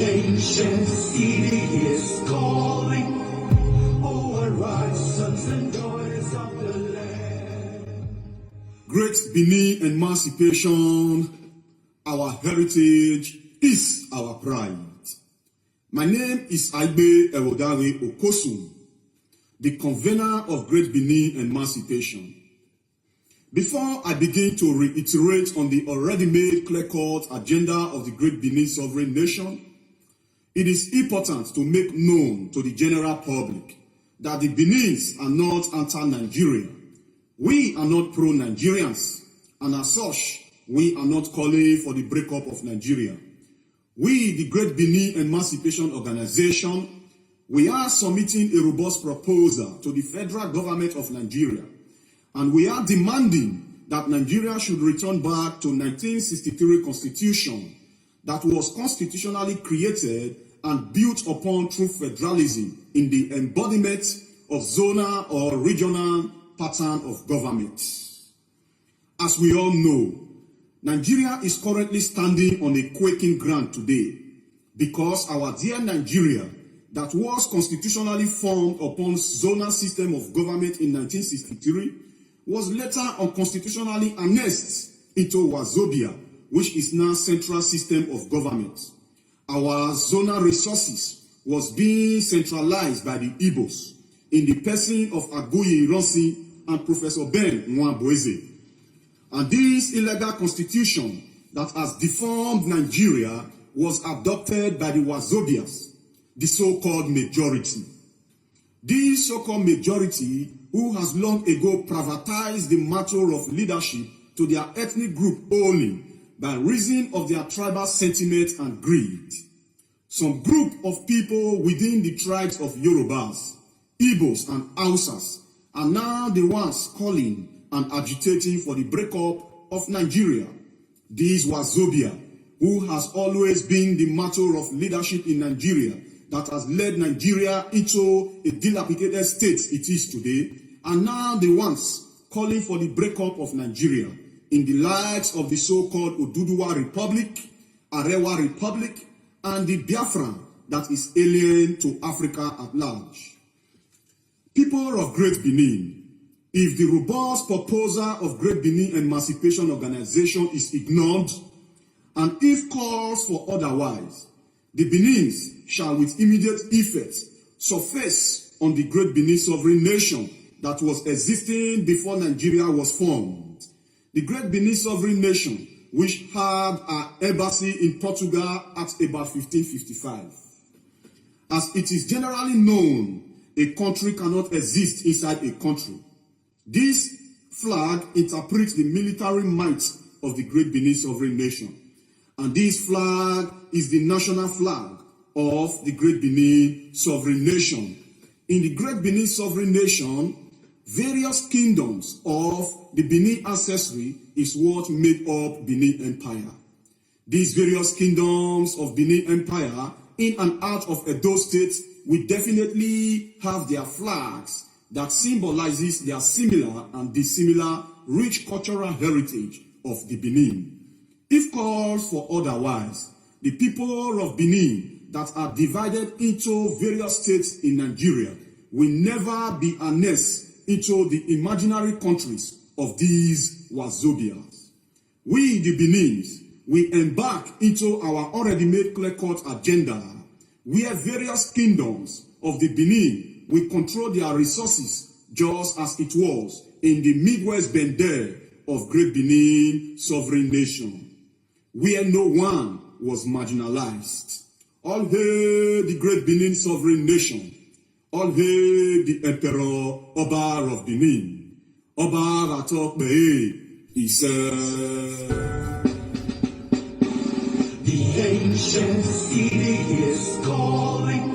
ancient city is calling. Oh, arise, sons and daughters of the land. Great Benin emancipation, our heritage is our pride. My name is Aigbe Ewodare Okosun, the convener of Great Benin emancipation. Before I begin to reiterate on the already made clear-cut agenda of the Great Benin sovereign nation, it is important to make known to the general public that the Benins are not anti-Nigeria. We are not pro-Nigerians, and as such, we are not calling for the breakup of Nigeria. We, the Great Benin Emancipation Organization, we are submitting a robust proposal to the federal government of Nigeria, and we are demanding that Nigeria should return back to 1963 constitution that was constitutionally created and built upon true federalism in the embodiment of zonal or regional pattern of government. As we all know, Nigeria is currently standing on a quaking ground today because our dear Nigeria that was constitutionally formed upon zonal system of government in 1963 was later unconstitutionally annexed into Wazobia, which is now central system of government. Our zonal resources was being centralized by the Igbos in the person of Aguiyi Ironsi and Professor Ben Nwabueze. And this illegal constitution that has deformed Nigeria was adopted by the Wazobias, the so-called majority. This so-called majority, who has long ago privatized the matter of leadership to their ethnic group only by reason of their tribal sentiment and greed. Some group of people within the tribes of Yorubas, Igbos, and Hausas are now the ones calling and agitating for the breakup of Nigeria. This Wazobia, who has always been the matter of leadership in Nigeria, that has led Nigeria into a dilapidated state it is today, are now the ones calling for the breakup of Nigeria in the likes of the so-called Oduduwa Republic, Arewa Republic, and the Biafra that is alien to Africa at large. People of Great Benin, if the robust proposal of Great Benin Emancipation Organization is ignored, and if calls for otherwise, the Benins shall with immediate effect surface on the Great Benin sovereign nation that was existing before Nigeria was formed. The Great Benin sovereign nation, which had an embassy in Portugal at about 1555. As it is generally known, a country cannot exist inside a country. This flag interprets the military might of the Great Benin sovereign nation. And this flag is the national flag of the Great Benin sovereign nation. In the Great Benin sovereign nation, various kingdoms of the Benin ancestry is what make up Benin Empire. These various kingdoms of Benin Empire in and out of Edo State will definitely have their flags that symbolizes their similar and dissimilar rich cultural heritage of the Benin. If calls for otherwise, the people of Benin that are divided into various states in Nigeria will never be annexed into the imaginary countries of these Wazobias. We, the Benins, we embark into our already made clear-cut agenda where various kingdoms of the Benin will control their resources just as it was in the Midwest Bender of Great Benin sovereign nation, where no one was marginalized. All hail the Great Benin sovereign nation. All hail the Emperor Oba of Benin. Oba Ratokbe, he said. The ancient city is calling.